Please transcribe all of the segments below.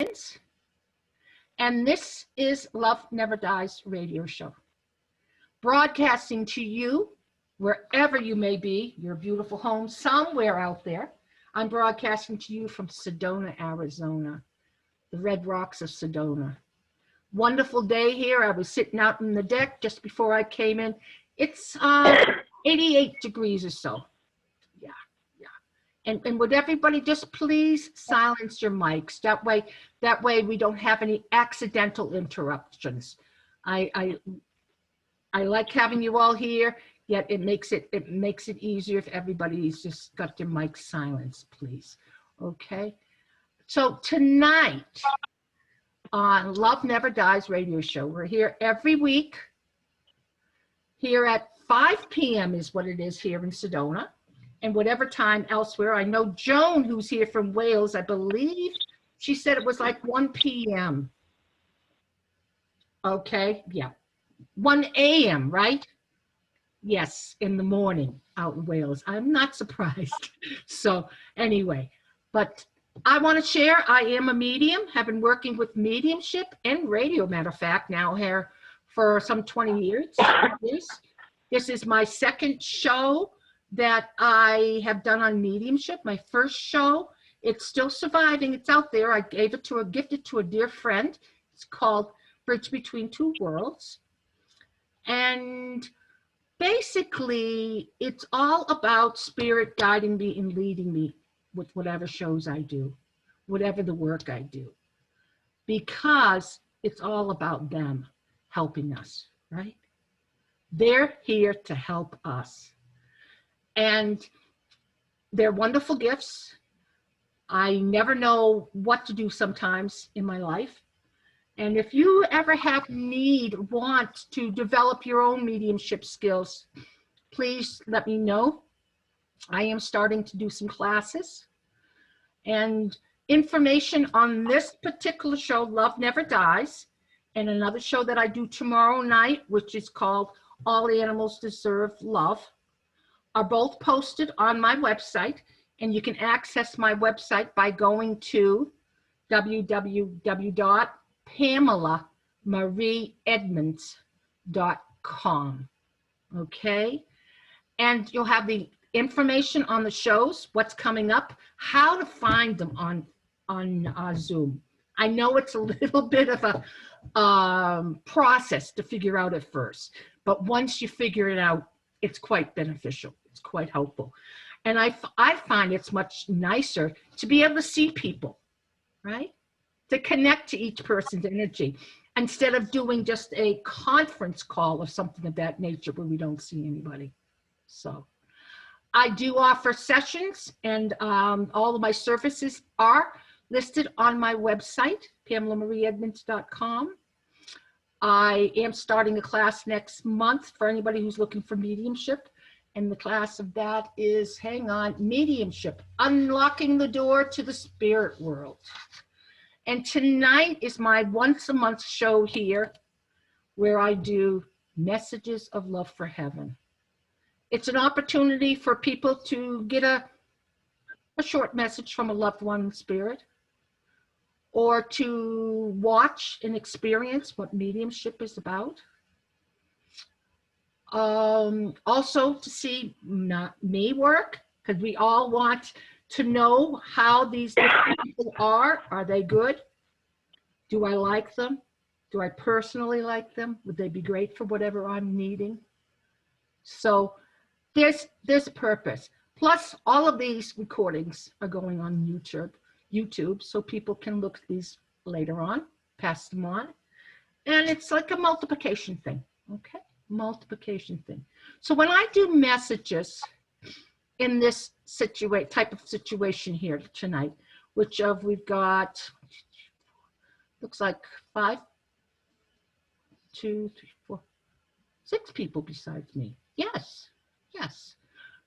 Edmunds, and this is Love Never Dies radio show. Broadcasting to you wherever you may be, your beautiful home somewhere out there. I'm broadcasting to you from Sedona, Arizona, the Red Rocks of Sedona. Wonderful day here. I was sitting out on the deck just before I came in. It's 88 degrees or so. Yeah. And would everybody just please silence your mics? That way we don't have any accidental interruptions. I like having you all here, yet it makes it easier if everybody's just got their mics silenced, please. Okay. So tonight on Love Never Dies radio show, we're here every week. Here at 5 p.m. is what it is here in Sedona, and whatever time elsewhere. I know Joan, who's here from Wales, I believe she said it was like 1 p.m. Okay, yeah. 1 a.m., right? Yes, in the morning out in Wales. I'm not surprised. So anyway, but I want to share, I am a medium, have been working with mediumship and radio, matter of fact, now here for some 20 years. This is my second show that I have done on mediumship. My first show, it's still surviving, it's out there. I gifted it to a dear friend. It's called Bridge Between Two Worlds. And basically, it's all about spirit guiding me and leading me with whatever shows I do, whatever the work I do, because it's all about them helping us, right? They're here to help us. And they're wonderful gifts. I never know what to do sometimes in my life. And if you ever have want to develop your own mediumship skills, please let me know. I am starting to do some classes. And information on this particular show, Love Never Dies, and another show that I do tomorrow night, which is called All Animals Deserve Love, are both posted on my website. And you can access my website by going to www.PamelaMarieEdmunds.com. Okay? And you'll have the information on the shows, what's coming up, how to find them on Zoom. I know it's a little bit of a process to figure out at first, but once you figure it out, it's quite beneficial. It's quite helpful. And I find it's much nicer to be able to see people, right? To connect to each person's energy instead of doing just a conference call or something of that nature where we don't see anybody. So I do offer sessions, and all of my services are listed on my website, PamelaMarieEdmunds.com. I am starting a class next month for anybody who's looking for mediumship. And the class of that is, hang on, Mediumship, Unlocking the Door to the Spirit World. And tonight is my once-a-month show here where I do Messages of Love for Heaven. It's an opportunity for people to get a short message from a loved one in spirit, or to watch and experience what mediumship is about. Also to see not me work, because we all want to know how these different people are. Are they good? Do I like them? Do I personally like them? Would they be great for whatever I'm needing? So there's purpose. Plus, all of these recordings are going on YouTube, so people can look at these later on, pass them on. And it's like a multiplication thing, okay? Multiplication thing. So when I do messages in this type of situation here tonight, which we've got, looks like 5, 2, 3, 4, 6 people besides me. Yes.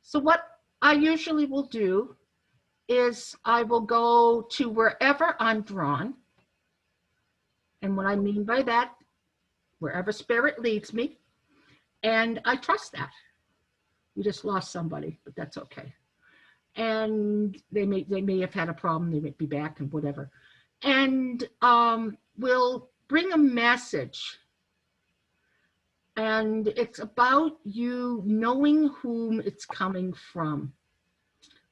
So what I usually will do is I will go to wherever I'm drawn. And what I mean by that, wherever spirit leads me. And I trust that. We just lost somebody, but that's okay. And they may have had a problem. They may be back and whatever. and will bring a message. And it's about you knowing whom it's coming from.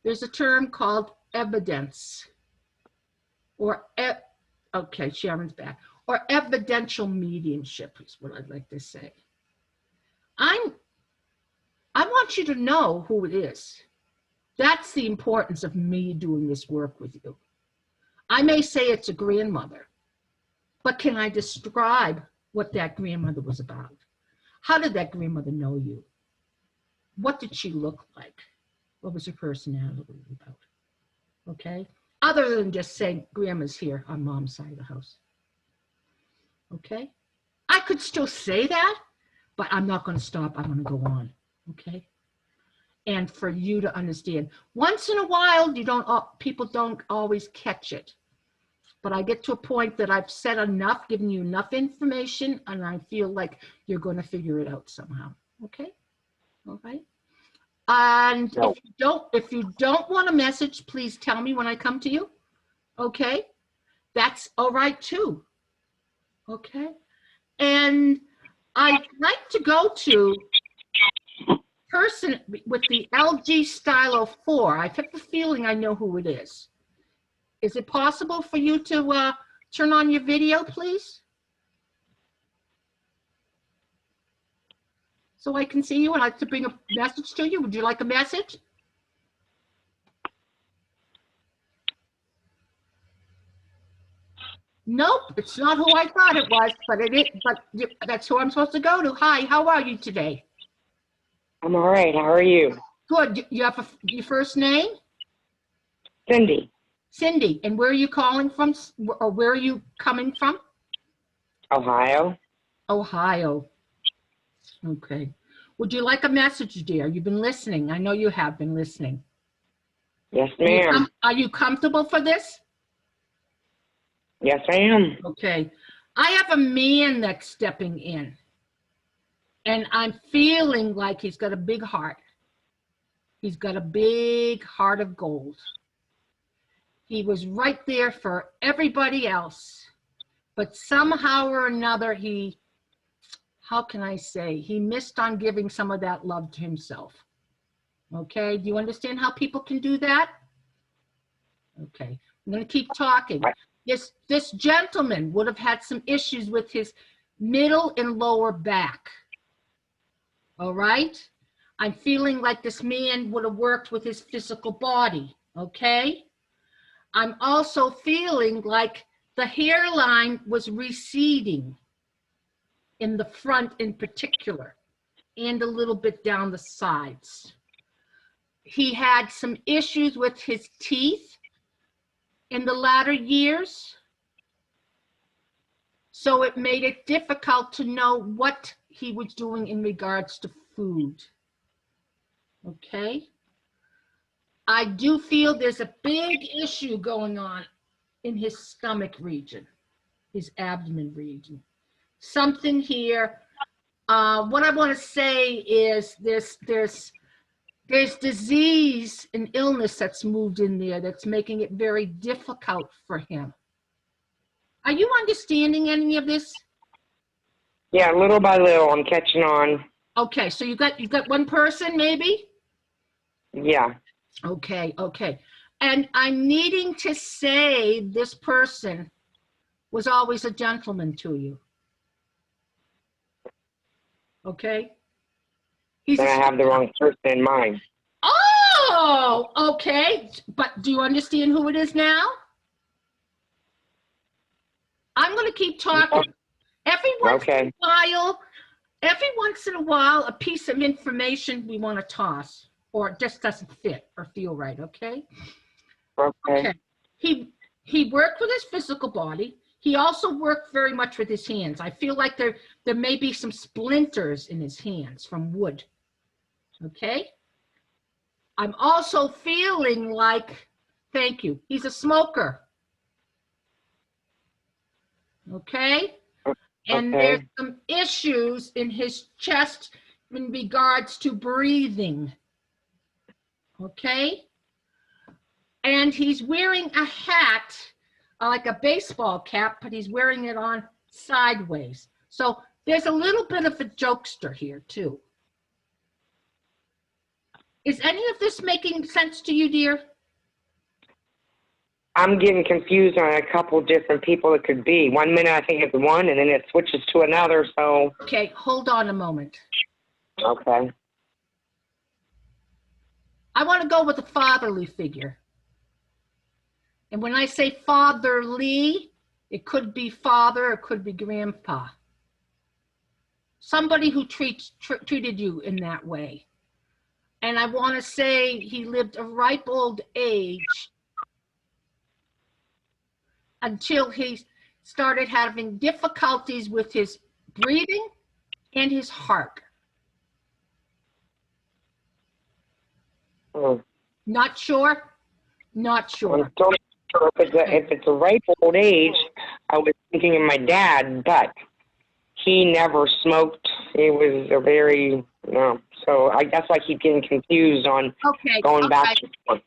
There's a term called evidence, or okay, Sharon's back, or evidential mediumship is what I'd like to say. I want you to know who it is. That's the importance of me doing this work with you. I may say it's a grandmother, but can I describe what that grandmother was about? How did that grandmother know you? What did she look like? What was her personality about? Okay? Other than just saying grandma's here on mom's side of the house. Okay? I could still say that, but I'm not going to stop. I'm going to go on. Okay? And for you to understand, once in a while, people don't always catch it. But I get to a point that I've said enough, given you enough information, and I feel like you're going to figure it out somehow. Okay? All right? And No. if you don't want a message, please tell me when I come to you. Okay? That's all right too. Okay? And I'd like to go to person with the LG Stylo 4. I have the feeling I know who it is. Is it possible for you to turn on your video, please? So I can see you and I'd like to bring a message to you. Would you like a message? Nope, it's not who I thought it was, but it is. But that's who I'm supposed to go to. Hi, how are you today? I'm all right. How are you? Good. You have your first name? Cindy. Cindy. And where are you calling from, or where are you coming from? Ohio. Ohio. Okay. Would you like a message, dear? You've been listening. I know you have been listening. Yes, ma'am. Are you comfortable for this? Yes, I am. Okay. I have a man that's stepping in, and I'm feeling like he's got a big heart. He's got a big heart of gold. He was right there for everybody else, but somehow or another, how can I say, he missed on giving some of that love to himself. Okay, do you understand how people can do that? Okay, I'm gonna keep talking. This gentleman would have had some issues with his middle and lower back. All right? I'm feeling like this man would have worked with his physical body, okay? I'm also feeling like the hairline was receding in the front in particular, and a little bit down the sides. He had some issues with his teeth in the latter years, so it made it difficult to know what he was doing in regards to food. Okay? I do feel there's a big issue going on in his stomach region, his abdomen region. Something here. What I want to say is there's disease and illness that's moved in there that's making it very difficult for him. Are you understanding any of this? Yeah, little by little, I'm catching on. Okay, so you got one person maybe? Yeah. Okay, okay. And I'm needing to say this person was always a gentleman to you. Okay? Then I have the wrong person in mind. Oh, okay. But do you understand who it is now? I'm going to keep talking. Every once in a while, a piece of information we want to toss, or it just doesn't fit or feel right, okay? Okay. He worked with his physical body. He also worked very much with his hands. I feel like there may be some splinters in his hands from wood, okay? I'm also feeling like, thank you, he's a smoker. Okay? And there's some issues in his chest in regards to breathing. Okay? And he's wearing a hat like a baseball cap, but he's wearing it on sideways. So there's a little bit of a jokester here too. Is any of this making sense to you, dear? I'm getting confused on a couple different people it could be. 1 minute I think it's one, and then it switches to another, so. Okay, hold on a moment. Okay. I want to go with a fatherly figure. And when I say fatherly, it could be father, it could be grandpa. Somebody who treated you in that way. And I want to say he lived a ripe old age until he started having difficulties with his breathing and his heart. Oh. Not sure? Not sure. I'm still not sure if it's a ripe old age. I was thinking of my dad, but he never smoked. He was a very, so I guess I keep getting confused on going back to one.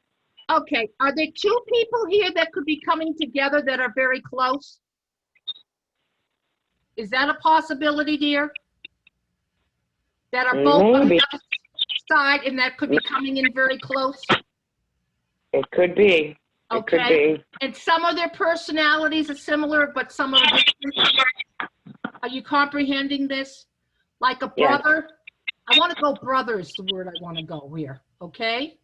Okay, are there two people here that could be coming together that are very close? Is that a possibility, dear? That are both on the other side and that could be coming in very close? It could be. Okay. It could be. And some of their personalities are similar, but some are different. Are you comprehending this? Like a brother? Yes. I want to go brother is the word I want to go here, okay?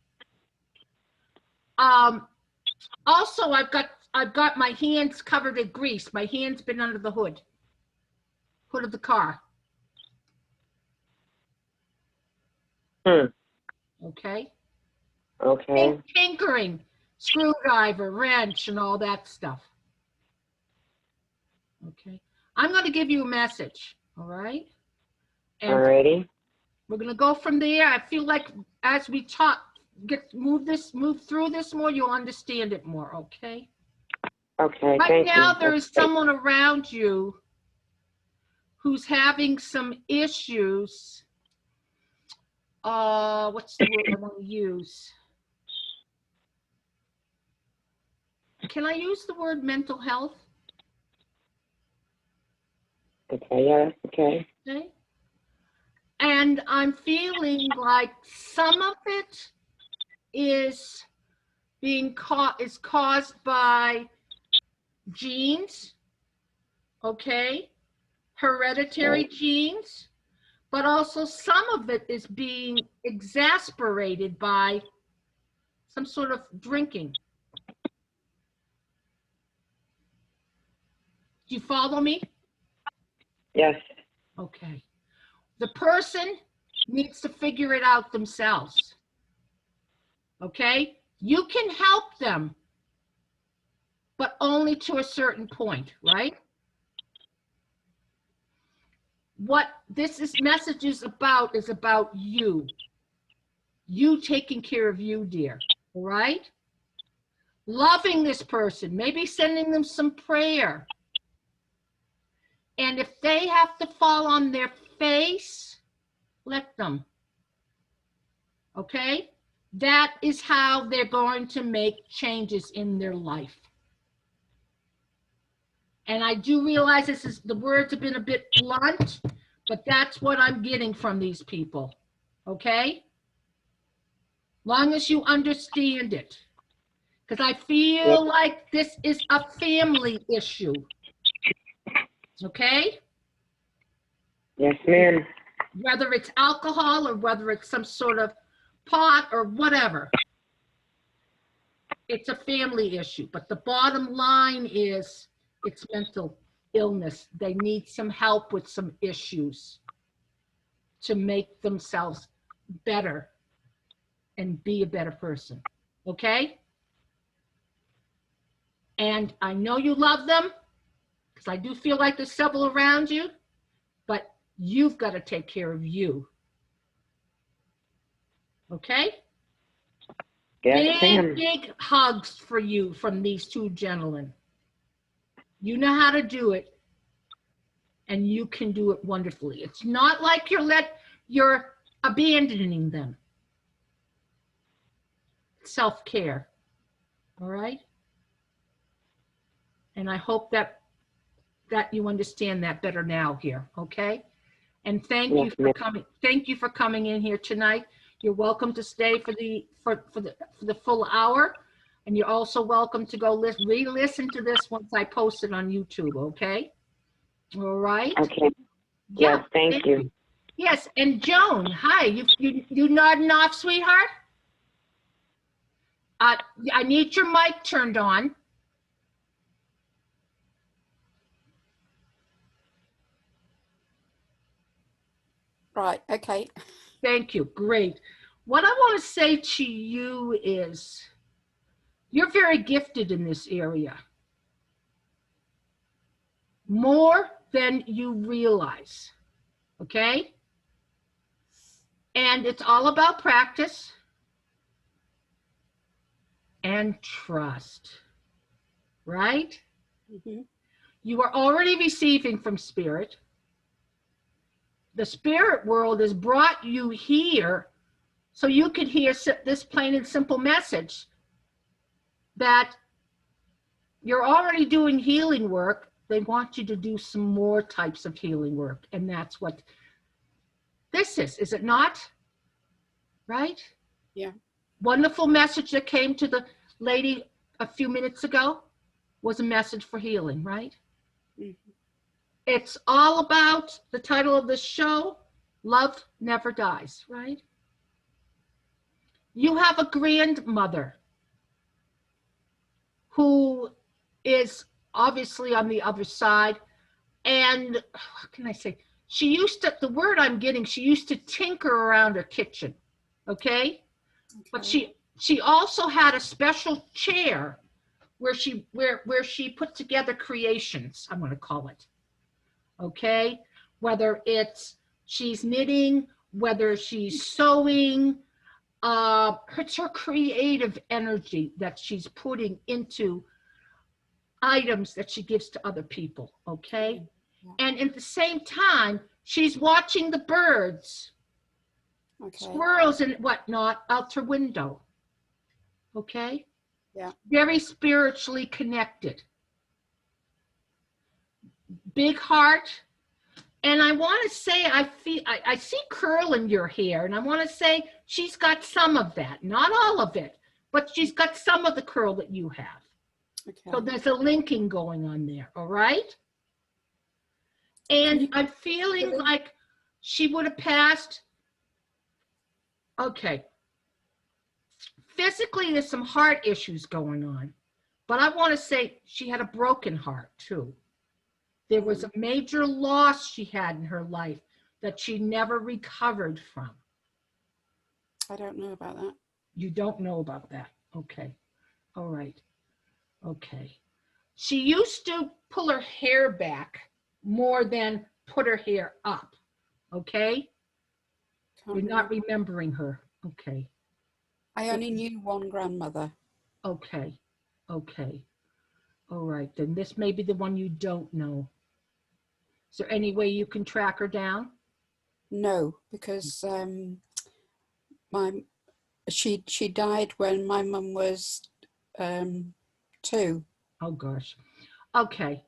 Also, I've got my hands covered in grease. My hand's been under the hood of the car. Okay. Okay. Tinkering, screwdriver, wrench, and all that stuff. Okay. I'm going to give you a message. All right. And alrighty. We're going to go from there. I feel like as we talk, move through this more, you'll understand it more. Okay. Okay. Right now, there is someone around you who's having some issues. What's the word I want to use? Can I use the word mental health? Okay, yeah, okay. Okay. And I'm feeling like some of it is caused by genes, okay? Hereditary genes, but also some of it is being exacerbated by some sort of drinking. Do you follow me? Yes. Okay. The person needs to figure it out themselves. Okay? You can help them, but only to a certain point, right? What this message is about you. You taking care of you, dear. All right? Loving this person, maybe sending them some prayer. And if they have to fall on their face, let them. Okay? That is how they're going to make changes in their life. And I do realize the words have been a bit blunt, but that's what I'm getting from these people. Okay? Long as you understand it. Because I feel like this is a family issue. Okay? Yes, ma'am. Whether it's alcohol or whether it's some sort of pot or whatever. It's a family issue. But the bottom line is it's mental illness. They need some help with some issues to make themselves better and be a better person. Okay? And I know you love them, because I do feel like there's several around you, but you've got to take care of you. Okay? Yes, ma'am. Big hugs for you from these two gentlemen. You know how to do it, and you can do it wonderfully. It's not like you're abandoning them. Self-care. All right? And I hope that you understand that better now here, okay? And thank you for coming. Thank you for coming in here tonight. You're welcome to stay for the full hour, and you're also welcome to go re-listen to this once I post it on YouTube, okay? All right. Okay. Yeah. Yes, thank you. Yes, and Joan, hi. You nodding off, sweetheart? I need your mic turned on. Right, okay. Thank you. Great. What I want to say to you is you're very gifted in this area. More than you realize. Okay? And it's all about practice and trust. Right? Mm-hmm. You are already receiving from Spirit. The spirit world has brought you here so you could hear this plain and simple message that you're already doing healing work. They want you to do some more types of healing work. And that's what this is it not? Right? Yeah. Wonderful message that came to the lady a few minutes ago was a message for healing, right? Mm-hmm. It's all about the title of the show, Love Never Dies, right? You have a grandmother who is obviously on the other side. And what can I say? She used to, the word I'm getting, she used to tinker around her kitchen, okay? But she also had a special chair where she put together creations, I'm going to call it. Okay, whether she's knitting, whether she's sewing, it's her creative energy that she's putting into items that she gives to other people, okay? Yeah. And at the same time, she's watching the birds, squirrels and whatnot out her window, okay? Yeah. Very spiritually connected. Big heart. And I want to say, I see curl in your hair, and I want to say she's got some of that, not all of it, but she's got some of the curl that you have. Okay. So there's a linking going on there, all right? And I'm feeling like she would have passed. Okay. Physically, there's some heart issues going on, but I want to say she had a broken heart too. There was a major loss she had in her life that she never recovered from. I don't know about that. You don't know about that. Okay. All right. Okay. She used to pull her hair back more than put her hair up. Okay? You're not remembering her. Okay. I only knew one grandmother. Okay. Okay. All right. Then this may be the one you don't know. Is there any way you can track her down? No, because she died when my mum was 2. Oh gosh. Okay.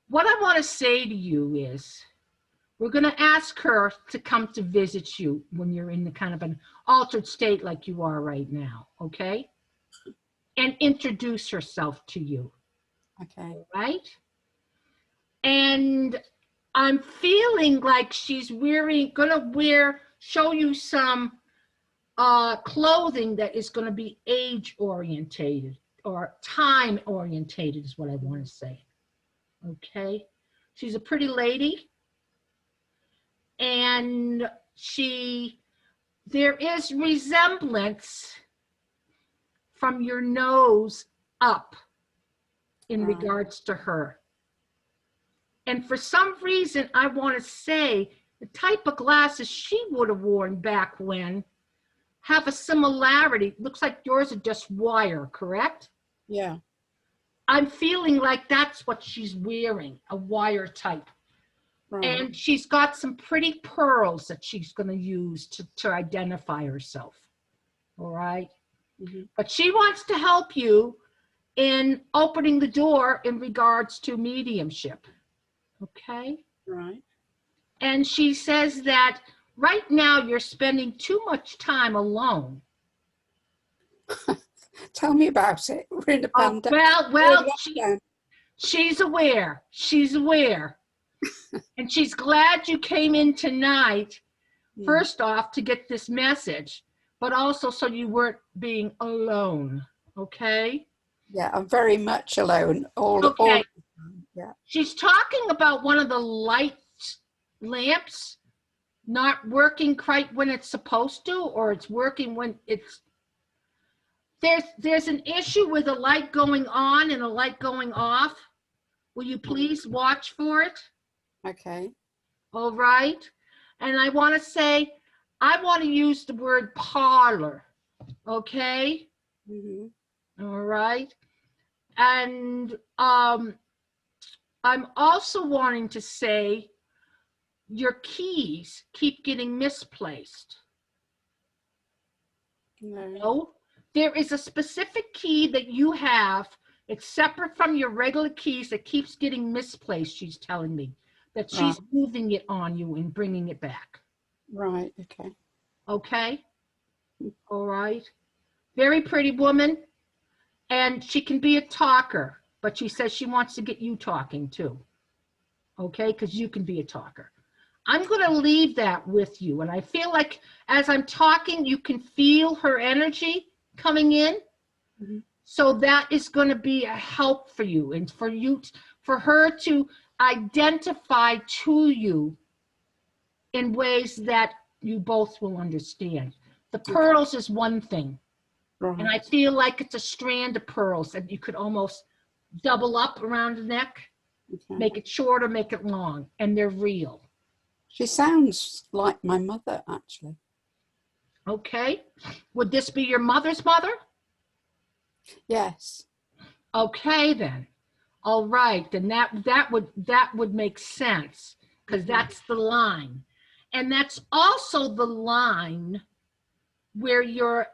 What I want to say to you is we're going to ask her to come to visit you when you're in the kind of an altered state like you are right now, okay? And introduce herself to you. Okay. Right? And I'm feeling like she's show you some clothing that is going to be age orientated or time orientated is what I want to say. Okay. She's a pretty lady. And there is resemblance from your nose up in regards to her. And for some reason, I want to say the type of glasses she would have worn back when have a similarity. Looks like yours are just wire, correct? Yeah. I'm feeling like that's what she's wearing, a wire type. Right. And she's got some pretty pearls that she's going to use to identify herself. All right? Mm-hmm. But she wants to help you in opening the door in regards to mediumship. Okay? Right. And she says that right now you're spending too much time alone. Tell me about it. We're in a Oh, pandemic. well, she's aware. She's aware. And she's glad you came in tonight, first off, to get this message, but also so you weren't being alone. Okay? Yeah, I'm very much alone. Okay. Yeah. She's talking about one of the light lamps not working quite when it's supposed to, or it's working when it's, there's an issue with a light going on and a light going off. Will you please watch for it? Okay. All right. And I want to say, I want to use the word parlor. Okay. All right. And I'm also wanting to say your keys keep getting misplaced. No, there is a specific key that you have. It's separate from your regular keys that keeps getting misplaced, she's telling me. That she's moving it on you and bringing it back. Right, okay. Okay? All right. Very pretty woman. And she can be a talker, but she says she wants to get you talking too. Okay? Because you can be a talker. I'm going to leave that with you. And I feel like as I'm talking, you can feel her energy coming in. So that is going to be a help for you and for you, for her to identify to you in ways that you both will understand. The pearls is one thing. And I feel like it's a strand of pearls that you could almost double up around the neck, make it short or make it long, and they're real. She sounds like my mother, actually. Okay. Would this be your mother's mother? Yes. Okay, then. All right. Then that would make sense, because that's the line. And that's also the line where your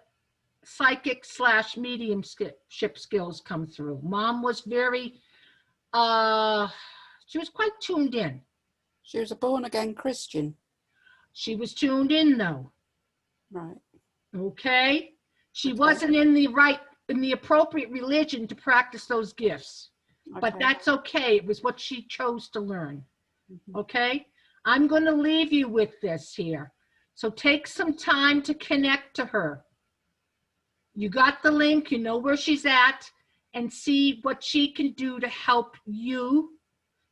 psychic / mediumship skills come through. Mom was very, she was quite tuned in. She was a born-again Christian. She was tuned in, though. Right. Okay? She wasn't in the appropriate religion to practice those gifts. But that's okay. It was what she chose to learn. Okay? I'm going to leave you with this here. So take some time to connect to her. You got the link, you know where she's at, and see what she can do to help you.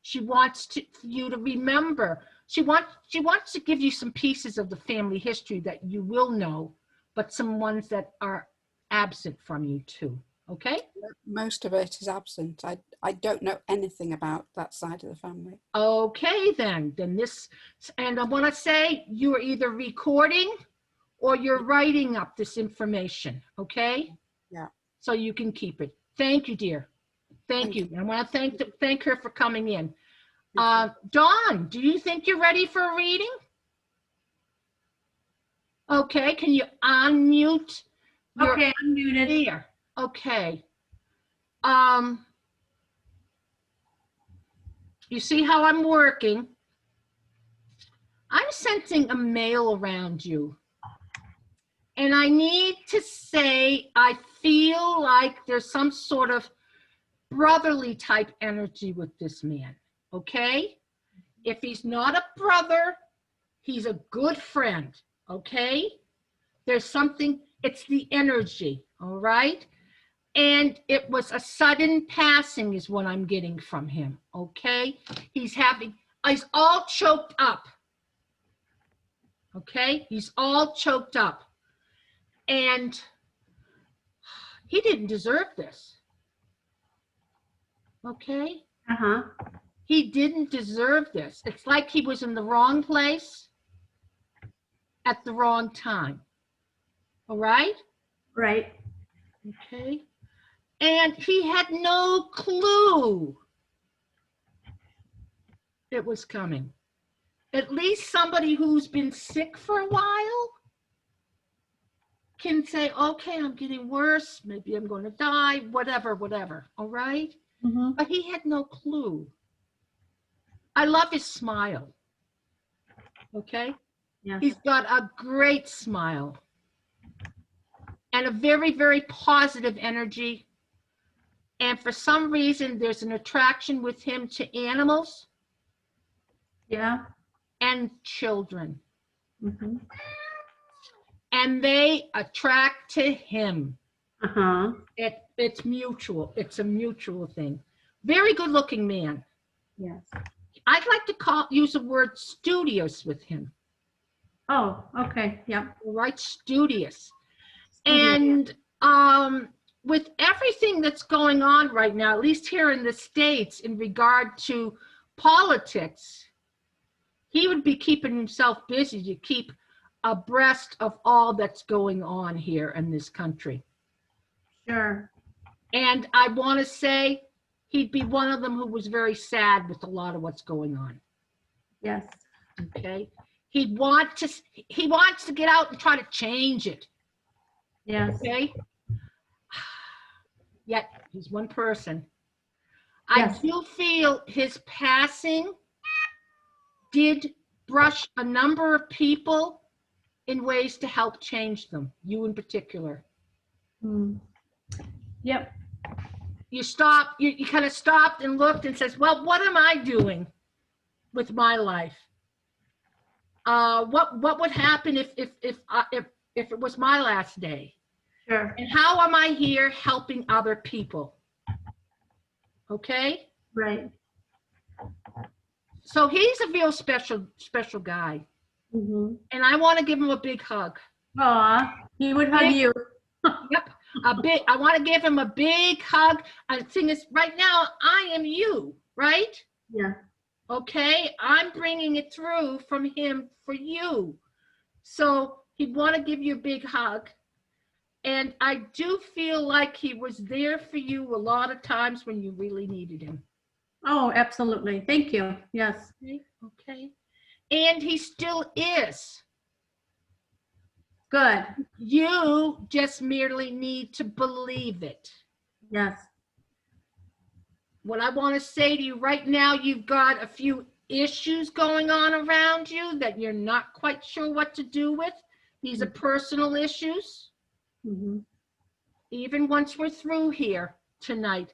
She wants you to remember. She wants to give you some pieces of the family history that you will know, but some ones that are absent from you too. Okay? Most of it is absent. I don't know anything about that side of the family. Okay, then this, and I want to say you're either recording or you're writing up this information, okay? Yeah. So you can keep it. Thank you, dear. Thank you. I want to thank her for coming in. Dawn, do you think you're ready for a reading? Okay, can you unmute? Okay, unmuted. Here. Okay. You see how I'm working? I'm sensing a male around you. And I need to say, I feel like there's some sort of brotherly type energy with this man, okay? If he's not a brother, he's a good friend, okay? There's something, it's the energy, all right? And it was a sudden passing is what I'm getting from him, okay? He's all choked up, okay? He's all choked up. And he didn't deserve this, okay? He didn't deserve this. It's like he was in the wrong place at the wrong time, all right? Right. Okay. And he had no clue it was coming. At least somebody who's been sick for a while can say, okay, I'm getting worse. Maybe I'm going to die, whatever, whatever. All right. Mm-hmm. But he had no clue. I love his smile. Okay. Yes. He's got a great smile and a very, very positive energy. And for some reason, there's an attraction with him to animals Yeah. and children. Mm-hmm. And they attract to him. Uh-huh. It's mutual. It's a mutual thing. Very good looking man. Yes. I'd like to use the word studious with him. Oh, okay. Yep. Right? Studious. Studious. And with everything that's going on right now, at least here in the States, in regard to politics, he would be keeping himself busy to keep abreast of all that's going on here in this country. Sure. And I want to say he'd be one of them who was very sad with a lot of what's going on. Yes. Okay. He wants to get out and try to change it. Yes. Okay. Yet he's one person. Yes. I do feel his passing did brush a number of people in ways to help change them, you in particular. Mm. Yep. You kind of stopped and looked and says, well, what am I doing with my life? What would happen if it was my last day? Sure. And how am I here helping other people? Okay? Right. So he's a real special guy. Mm-hmm. And I want to give him a big hug. Aw, he would hug you. Yep. I want to give him a big hug. And the thing is, right now, I am you, right? Yeah. Okay? I'm bringing it through from him for you. So he'd want to give you a big hug. And I do feel like he was there for you a lot of times when you really needed him. Oh, absolutely. Thank you. Yes. Okay. And he still is. Good. You just merely need to believe it. Yes. What I want to say to you right now, you've got a few issues going on around you that you're not quite sure what to do with. These are personal issues. Mm-hmm. Even once we're through here tonight,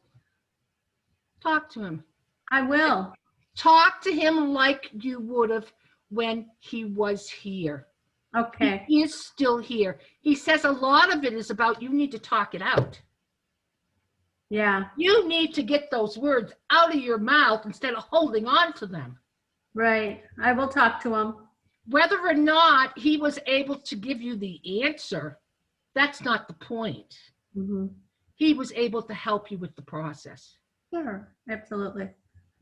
talk to him. I will. Talk to him like you would have when he was here. Okay. He is still here. He says a lot of it is about you need to talk it out. Yeah. You need to get those words out of your mouth instead of holding on to them. Right. I will talk to him. Whether or not he was able to give you the answer, that's not the point. Mm-hmm. He was able to help you with the process. Sure. Absolutely.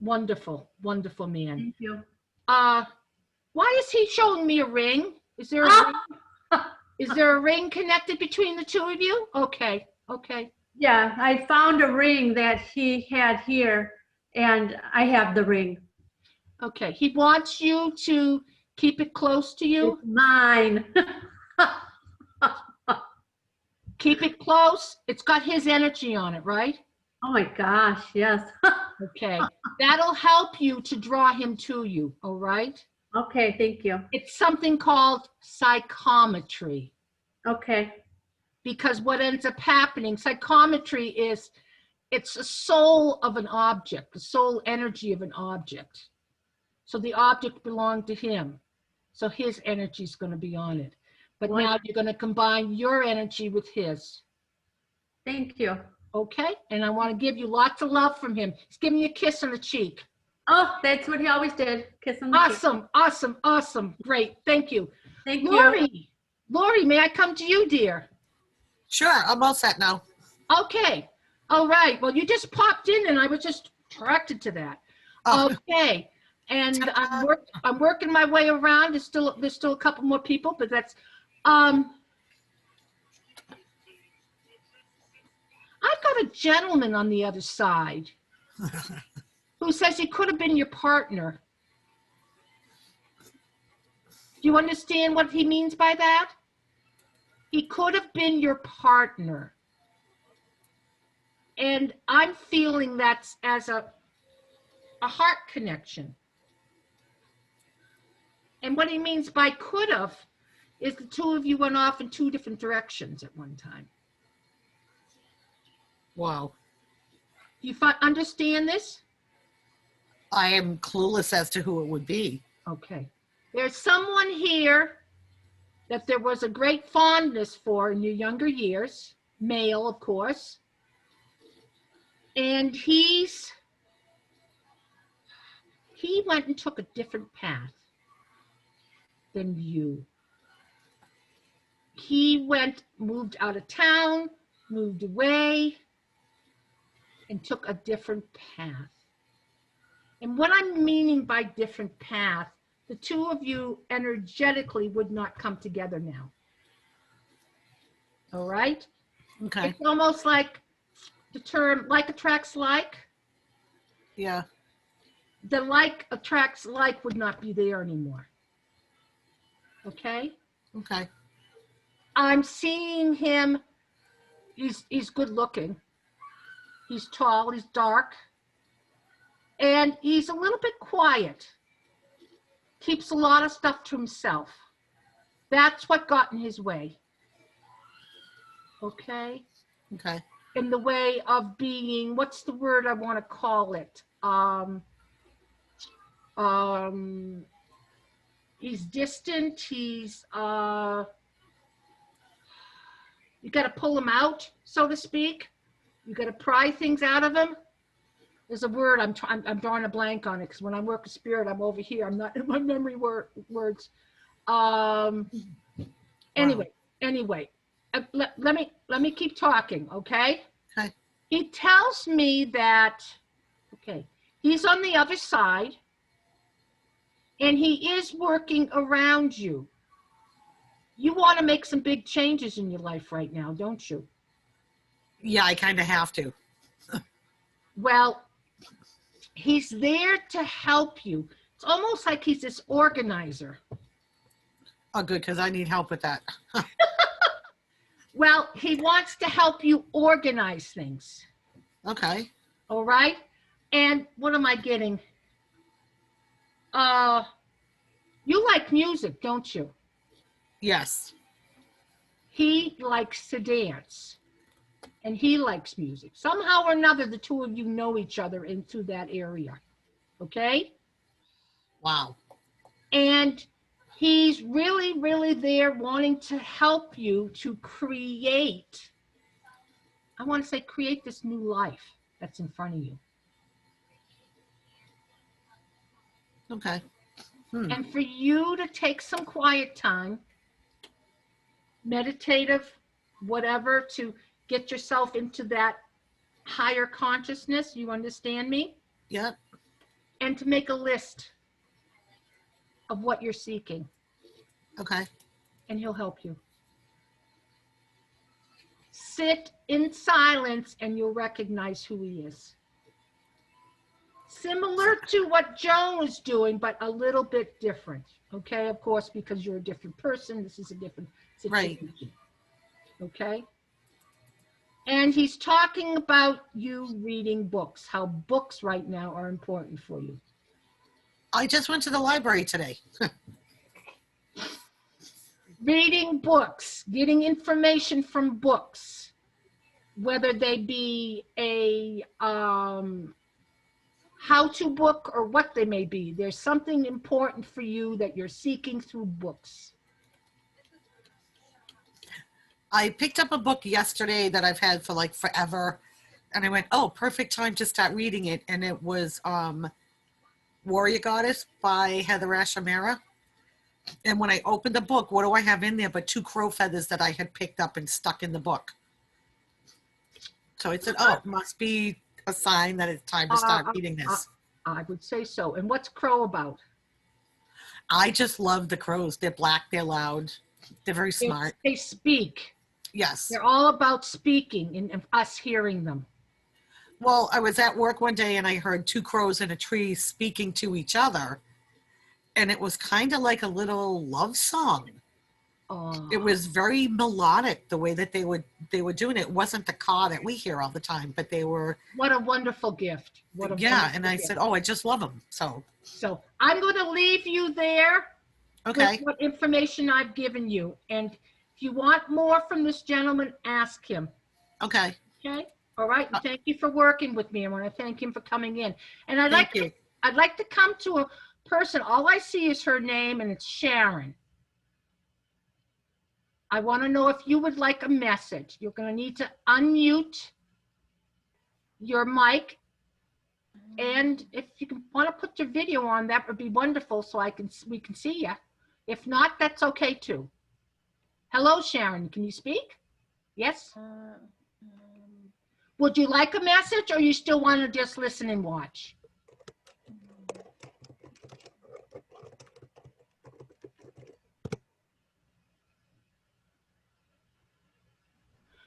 Wonderful, wonderful man. Thank you. Why is he showing me a ring? Is there a ring? Is there a ring connected between the two of you? Okay, okay. Yeah, I found a ring that he had here, and I have the ring. Okay, he wants you to keep it close to you. It's mine. Keep it close. It's got his energy on it, right? Oh my gosh, yes. Okay, that'll help you to draw him to you, all right? Okay, thank you. It's something called psychometry. Okay. Because what ends up happening, psychometry is, it's a soul of an object, the soul energy of an object. So the object belonged to him. So his energy is going to be on it. But now you're going to combine your energy with his. Thank you. Okay? And I want to give you lots of love from him. He's giving you a kiss on the cheek. Oh, that's what he always did. Kiss him. Awesome, awesome, awesome. Great. Thank you. Thank you. Lori, may I come to you, dear? Sure, I'm all set now. Okay. All right. Well, you just popped in and I was just attracted to that. Oh. Okay. And I'm working my way around. There's still a couple more people, but that's I've got a gentleman on the other side who says he could have been your partner. Do you understand what he means by that? He could have been your partner. And I'm feeling that's as a heart connection. And what he means by could have is the two of you went off in two different directions at one time. Wow. Do you understand this? I am clueless as to who it would be. Okay. There's someone here that there was a great fondness for in your younger years, male, of course. And he went and took a different path than you. He moved out of town, moved away, and took a different path. And what I'm meaning by different path, the two of you energetically would not come together now. All right? Okay. It's almost like the term like attracts like. Yeah. The like attracts like would not be there anymore. Okay? Okay. I'm seeing him. He's good looking. He's tall, he's dark. And he's a little bit quiet. Keeps a lot of stuff to himself. That's what got in his way. Okay? Okay. In the way of being, what's the word I want to call it? He's distant, he's you got to pull him out, so to speak. You got to pry things out of him. There's a word I'm drawing a blank on it because when I work with spirit, I'm over here. I'm not in my memory words. Anyway, let me keep talking, okay? Okay. He tells me that he's on the other side, and he is working around you. You want to make some big changes in your life right now, don't you? Yeah, I kind of have to. Well, he's there to help you. It's almost like he's this organizer. Oh, good, because I need help with that. Well, he wants to help you organize things. Okay. All right? And what am I getting? You like music, don't you? Yes. He likes to dance. And he likes music. Somehow or another, the two of you know each other into that area. Okay? Wow. And he's really, really there wanting to help you to create, I want to say create this new life that's in front of you. Okay. And for you to take some quiet time, meditative, whatever, to get yourself into that higher consciousness, you understand me? Yep. And to make a list of what you're seeking. Okay. And he'll help you. Sit in silence and you'll recognize who he is. Similar to what Joan was doing, but a little bit different. Okay, of course, because you're a different person. This is a different situation. Right. Okay? And he's talking about you reading books, how books right now are important for you. I just went to the library today. Reading books, getting information from books, whether they be a how-to book or what they may be. There's something important for you that you're seeking through books. I picked up a book yesterday that I've had for like forever. And I went, oh, perfect time to start reading it. And it was Warrior Goddess by Heather Ashamara. And when I opened the book, what do I have in there but 2 crow feathers that I had picked up and stuck in the book? So I said, oh, it must be a sign that it's time to start reading this. I would say so. And what's crow about? I just love the crows. They're black, they're loud, they're very smart. They speak. Yes. They're all about speaking and us hearing them. Well, I was at work one day and I heard 2 crows in a tree speaking to each other. And it was kind of like a little love song. Oh, It was very melodic the way that they were doing it. It wasn't the car that we hear all the time, but they were, what a wonderful gift. What a yeah. wonderful And I gift. said, oh, I just love them. So, So I'm going to leave you there with okay. what information I've given you. And if you want more from this gentleman, ask him. Okay. Okay? All right. And thank you for working with me. I want to thank him for coming in. And I'd Thank you. like to come to a person. All I see is her name, and it's Sharon. I want to know if you would like a message. You're going to need to unmute your mic. And if you want to put your video on, that would be wonderful so we can see you. If not, that's okay too. Hello, Sharon. Can you speak? Yes? Would you like a message, or you still want to just listen and watch?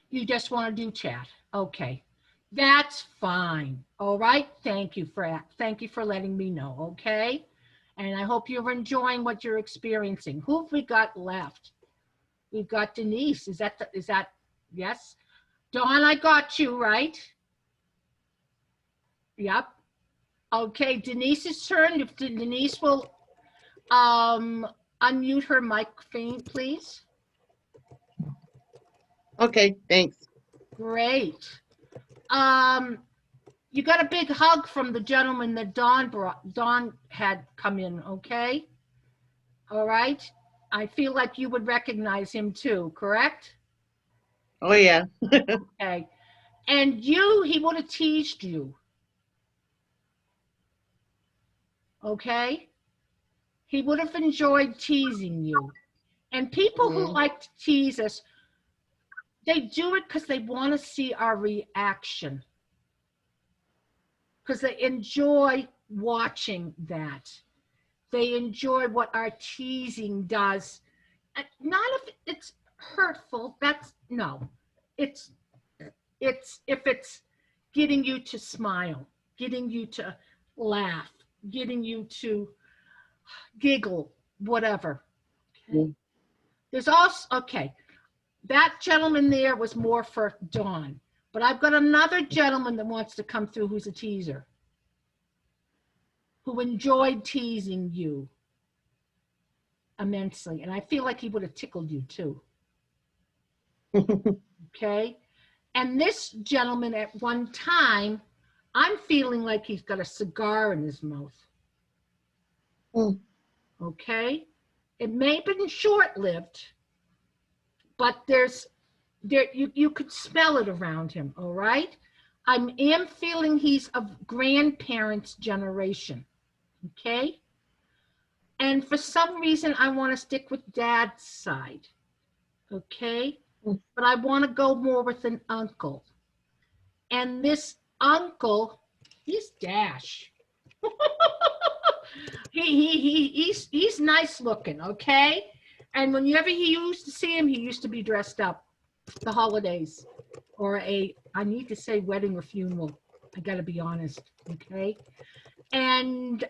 You just want to do chat. Okay. That's fine. All right. Thank you for letting me know. Okay. And I hope you're enjoying what you're experiencing. Who have we got left? We've got Denise. Is that yes? Dawn, I got you, right? Yep. Okay, Denise's turn. If Denise will unmute her microphone, please. Okay, thanks. Great. You got a big hug from the gentleman that Dawn had come in, okay? All right. I feel like you would recognize him too, correct? Oh, yeah. Okay. And he would have teased you. Okay? He would have enjoyed teasing you. And people who like to tease us, they do it because they want to see our reaction. Because they enjoy watching that. They enjoy what our teasing does. Not if it's hurtful, no. It's if it's getting you to smile, getting you to laugh, getting you to giggle, whatever. Okay. There's also, okay, that gentleman there was more for Dawn, but I've got another gentleman that wants to come through who's a teaser, who enjoyed teasing you immensely. And I feel like he would have tickled you too. Okay. And this gentleman at one time, I'm feeling like he's got a cigar in his mouth. Okay. It may have been short-lived, but you could smell it around him. All right. I am feeling he's of grandparents' generation. Okay. And for some reason, I want to stick with Dad's side. Okay. But I want to go more with an uncle. And this uncle, he's Dash. He's nice looking, okay? And whenever he used to see him, he used to be dressed up the holidays or I need to say wedding or funeral. I got to be honest, okay? And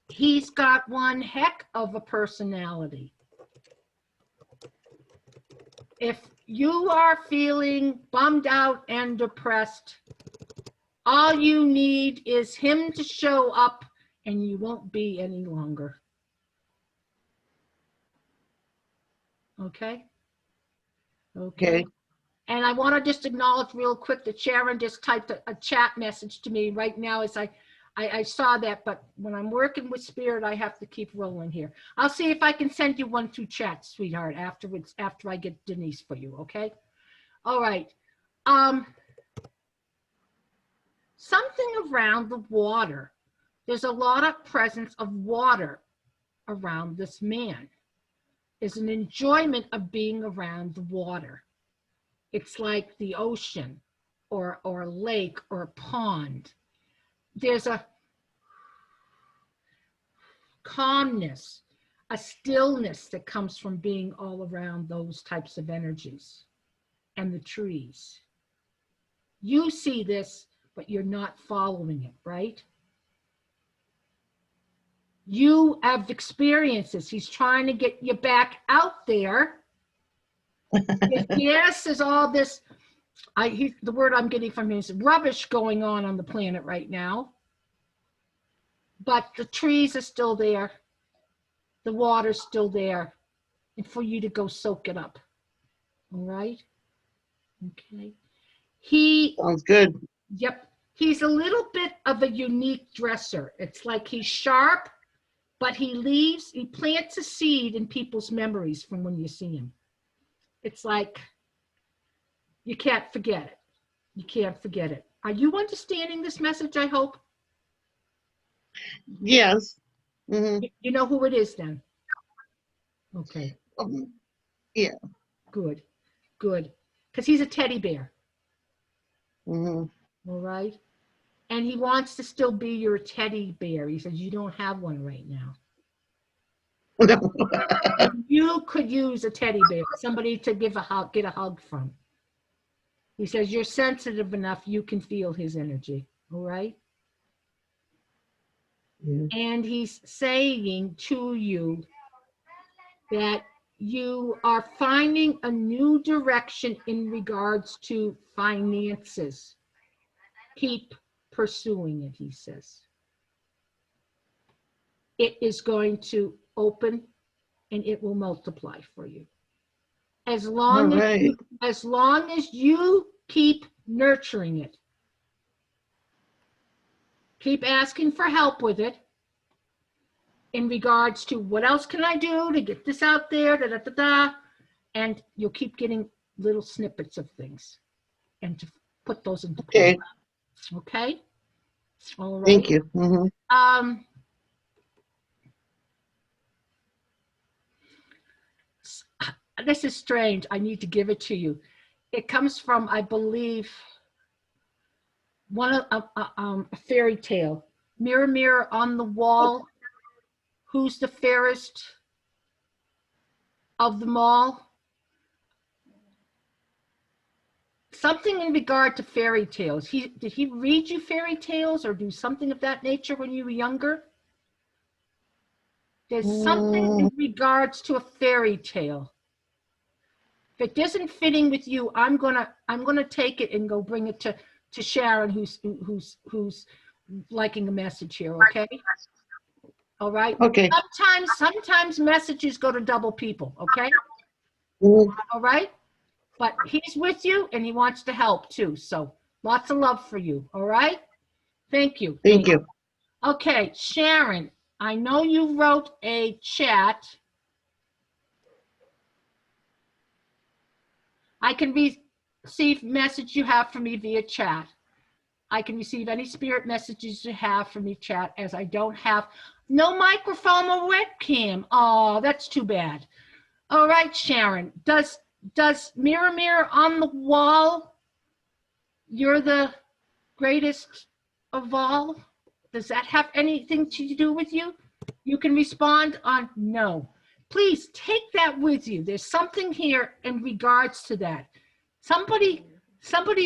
he's got one heck of a personality. If you are feeling bummed out and depressed, all you need is him to show up and you won't be any longer. Okay? Okay. And I want to just acknowledge real quick that Sharon just typed a chat message to me right now as I saw that, but when I'm working with Spirit, I have to keep rolling here. I'll see if I can send you one through chat, sweetheart, after I get Denise for you, okay? All right. Something around the water. There's a lot of presence of water around this man. There's an enjoyment of being around the water. It's like the ocean or a lake or a pond. There's a calmness, a stillness that comes from being all around those types of energies and the trees. You see this, but you're not following it, right? You have experiences. He's trying to get you back out there. Yes, there's all this, the word I'm getting from him is rubbish going on the planet right now. But the trees are still there. The water's still there. And for you to go soak it up. All right? Okay. Sounds good. Yep. He's a little bit of a unique dresser. It's like he's sharp, but he plants a seed in people's memories from when you see him. It's like, you can't forget it. You can't forget it. Are you understanding this message, I hope? Yes. Hmm. You know who it is then? Okay, Yeah. good, good. Because he's a teddy bear, Hmm. all right? And he wants to still be your teddy bear. He says, you don't have one right now. You could use a teddy bear, somebody to get a hug from. He says, you're sensitive enough, you can feel his energy, all right? Yeah. And he's saying to you that you are finding a new direction in regards to finances. Keep pursuing it, he says. It is going to open and it will multiply for you. As long All right. as you keep nurturing it, keep asking for help with it in regards to what else can I do to get this out there, da, da, da, da, and you'll keep getting little snippets of things and to put those into place. Okay. Okay? All right. Thank you. Hmm. This is strange. I need to give it to you. It comes from, I believe, one of a fairy tale. Mirror, mirror on the wall, who's the fairest of them all? Something in regard to fairy tales. Did he read you fairy tales or do something of that nature when you were younger? There's something in regards to a fairy tale. If it isn't fitting with you, I'm gonna take it and go bring it to Sharon, who's liking a message here. Okay. All right. Okay. Sometimes messages go to double people. Okay. Mhm. All right. But he's with you and he wants to help too. So lots of love for you. All right. Thank you. Thank you. Okay, Sharon, I know you wrote a chat. I can receive message you have from me via chat. I can receive any spirit messages you have from me chat, as I don't have no microphone or webcam. Oh, that's too bad. All right, Sharon, does mirror, mirror on the wall, you're the greatest of all? Does that have anything to do with you? You can respond on no. Please take that with you. There's something here in regards to that. Somebody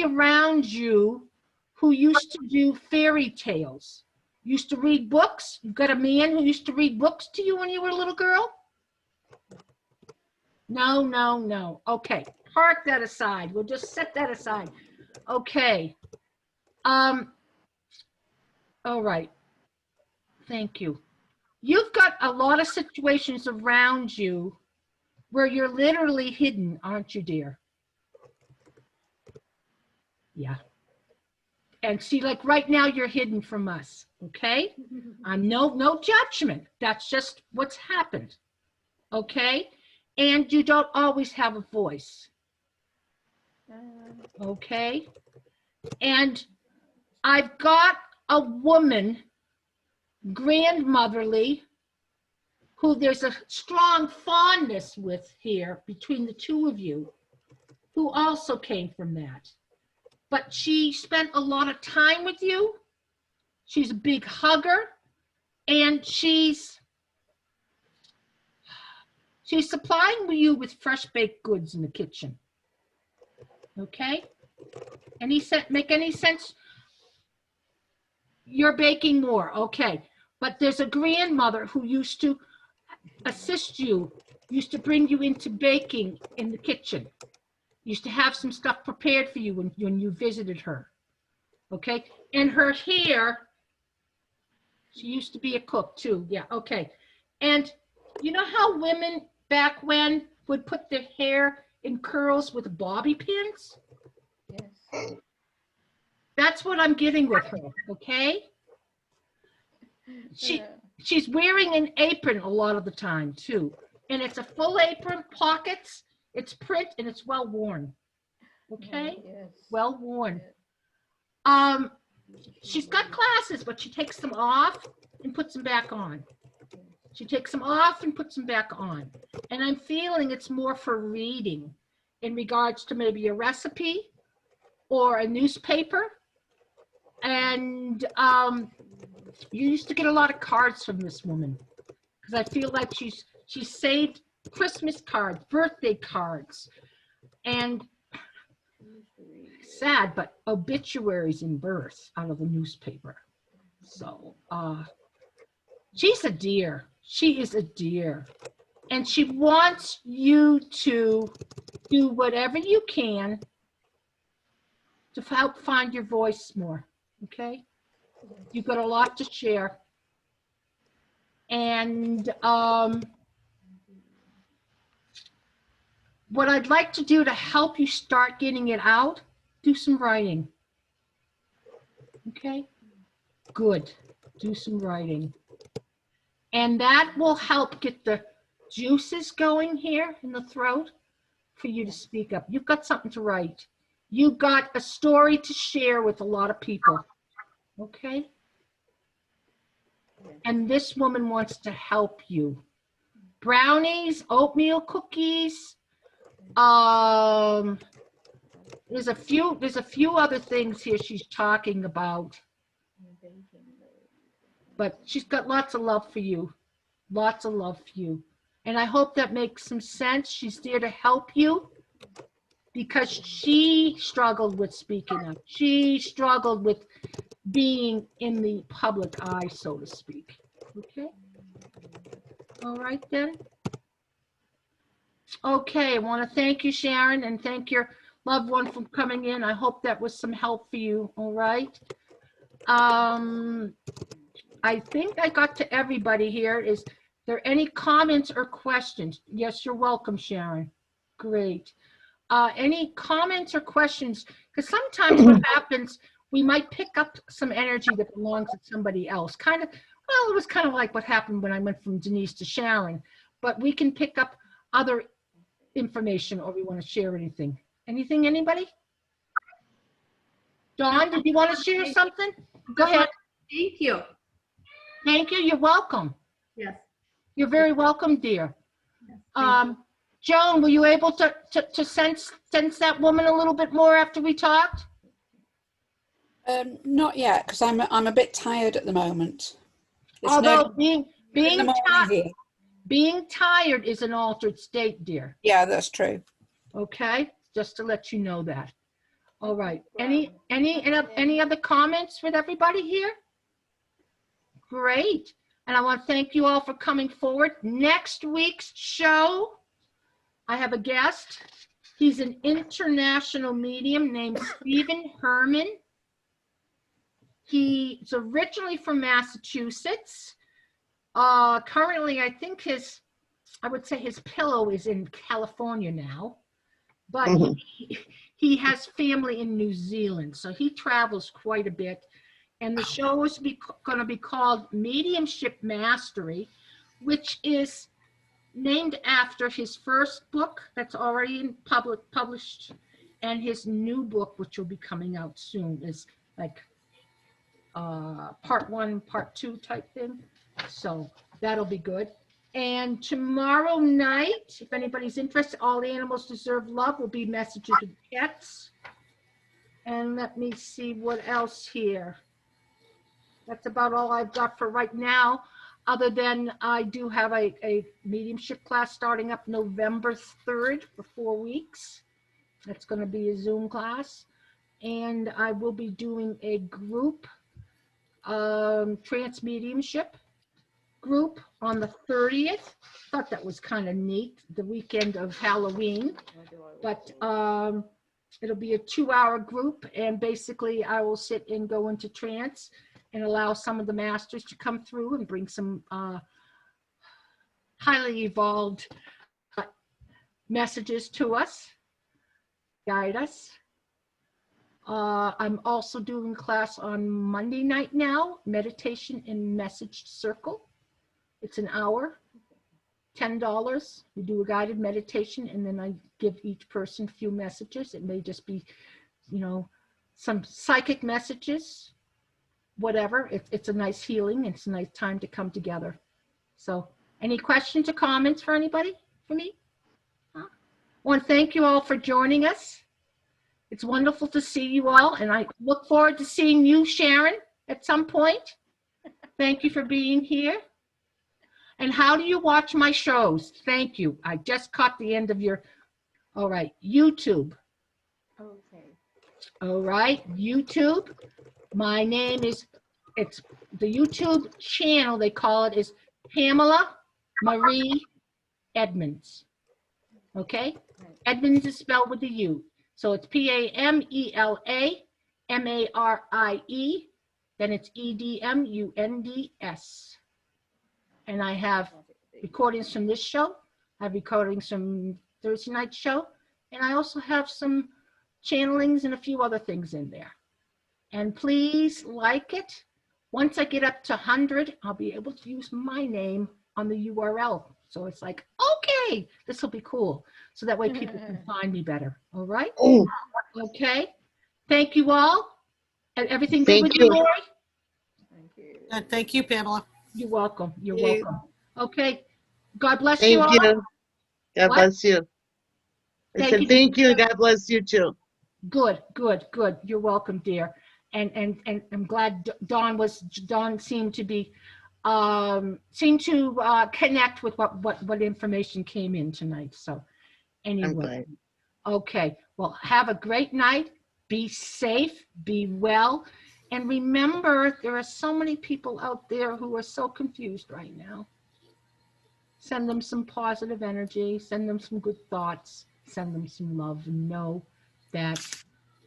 around you who used to do fairy tales, used to read books. You've got a man who used to read books to you when you were a little girl? No, no, no. Okay, park that aside. We'll just set that aside. Okay. All right. Thank you. You've got a lot of situations around you where you're literally hidden, aren't you, dear? Yeah. And see, like right now, you're hidden from us, okay? No judgment. That's just what's happened, okay? And you don't always have a voice, okay? And I've got a woman, grandmotherly, who there's a strong fondness with here between the two of you, who also came from that. But she spent a lot of time with you. She's a big hugger, and she's supplying you with fresh baked goods in the kitchen. Okay? Make any sense? You're baking more. Okay. But there's a grandmother who used to assist you, used to bring you into baking in the kitchen, used to have some stuff prepared for you when you visited her. Okay, and her hair, she used to be a cook too. Yeah, okay. And you know how women back when would put their hair in curls with bobby pins? Yes. That's what I'm getting with her, okay? She's wearing an apron a lot of the time too. And it's a full apron, pockets, it's print, and it's well worn. Okay? Yes. Well worn. She's got glasses, but she takes them off and puts them back on. She takes them off and puts them back on. And I'm feeling it's more for reading in regards to maybe a recipe or a newspaper. And you used to get a lot of cards from this woman because I feel like she's saved Christmas cards, birthday cards, and sad, but obituaries and births out of the newspaper. So she's a dear. She is a dear. And she wants you to do whatever you can to help find your voice more, okay? You've got a lot to share. And what I'd like to do to help you start getting it out, do some writing. Okay? Good. Do some writing. And that will help get the juices going here in the throat for you to speak up. You've got something to write. You've got a story to share with a lot of people. Okay? And this woman wants to help you. Brownies, oatmeal cookies. There's a few other things here she's talking about. But she's got lots of love for you. Lots of love for you. And I hope that makes some sense. She's there to help you because she struggled with speaking up. She struggled with being in the public eye, so to speak. Okay? All right, then. Okay, I want to thank you, Sharon, and thank your loved one for coming in. I hope that was some help for you, all right? I think I got to everybody here. Is there any comments or questions? Yes, you're welcome, Sharon. Great. Any comments or questions? Because sometimes what happens, we might pick up some energy that belongs to somebody else. Kind of, well, it was kind of like what happened when I went from Denise to Sharon. But we can pick up other information or we want to share anything. Anything, anybody? Dawn, did you want to share something? Go ahead. Thank you. Thank you. You're welcome. Yes. You're very welcome, dear. Thank you. Joan, were you able to sense that woman a little bit more after we talked? Not yet, because I'm a bit tired at the moment. It's Although in the morning here. being tired is an altered state, dear. Yeah, that's true. Okay, just to let you know that. All right. Any other comments with everybody here? Great. And I want to thank you all for coming forward. Next week's show, I have a guest. He's an international medium named Stephen Herman. He's originally from Massachusetts. Currently, I think I would say his pillow is in California now, but he has family in New Zealand, so he travels quite a bit. And the show is going to be called Mediumship Mastery, which is named after his first book that's already in published, and his new book, which will be coming out soon, is like part 1, part 2 type thing. So that'll be good. And tomorrow night, if anybody's interested, All Animals Deserve Love will be Messages of Pets. And let me see what else here. That's about all I've got for right now, other than I do have a mediumship class starting up November 3rd for 4 weeks. That's going to be a Zoom class. And I will be doing a group Trance Mediumship group on the 30th. Thought that was kind of neat, the weekend of Halloween. But it'll be a 2-hour group, and basically I will sit and go into trance and allow some of the masters to come through and bring some highly evolved messages to us, guide us. I'm also doing class on Monday night now, meditation in message circle. It's an hour, $10. We do a guided meditation, and then I give each person a few messages. It may just be, you know, some psychic messages, whatever. It's a nice healing. It's a nice time to come together. So any questions or comments for anybody, for me? I want to thank you all for joining us. It's wonderful to see you all, and I look forward to seeing you, Sharon, at some point. Thank you for being here. And how do you watch my shows? Thank you. I just caught the end of your, all right, YouTube. Okay. All right, YouTube. My name is, it's the YouTube channel, they call it, is Pamela Marie Edmunds. Okay? Edmunds is spelled with a U. So it's Pamela Marie, then it's Edmunds. And I have recordings from this show. I have recordings from Thursday night show. And I also have some channelings and a few other things in there. And please like it. Once I get up to 100, I'll be able to use my name on the URL. So it's like, okay, this will be cool. So that way people can find me better. All right? Oh, Okay. Thank you all. And everything good Thank with you. you, Lori? Thank you. Thank you, Pamela. You're welcome. You're Thank you. welcome. Okay. God bless you thank all. you. God What? bless you. I Thank said you. thank you. God bless you too. Good, good, good. You're welcome, dear. And I'm glad Dawn seemed to be connect with what information came in tonight. So I'm anyway, glad. okay. Well, have a great night. Be safe, be well. And remember, there are so many people out there who are so confused right now. Send them some positive energy, send them some good thoughts, send them some love, and know that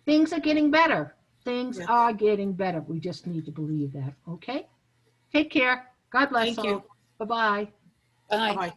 things are getting better. Things Yes. are getting better. We just need to believe that, okay? Take care. God bless Thank all. you. Bye-bye. Bye. Bye-bye.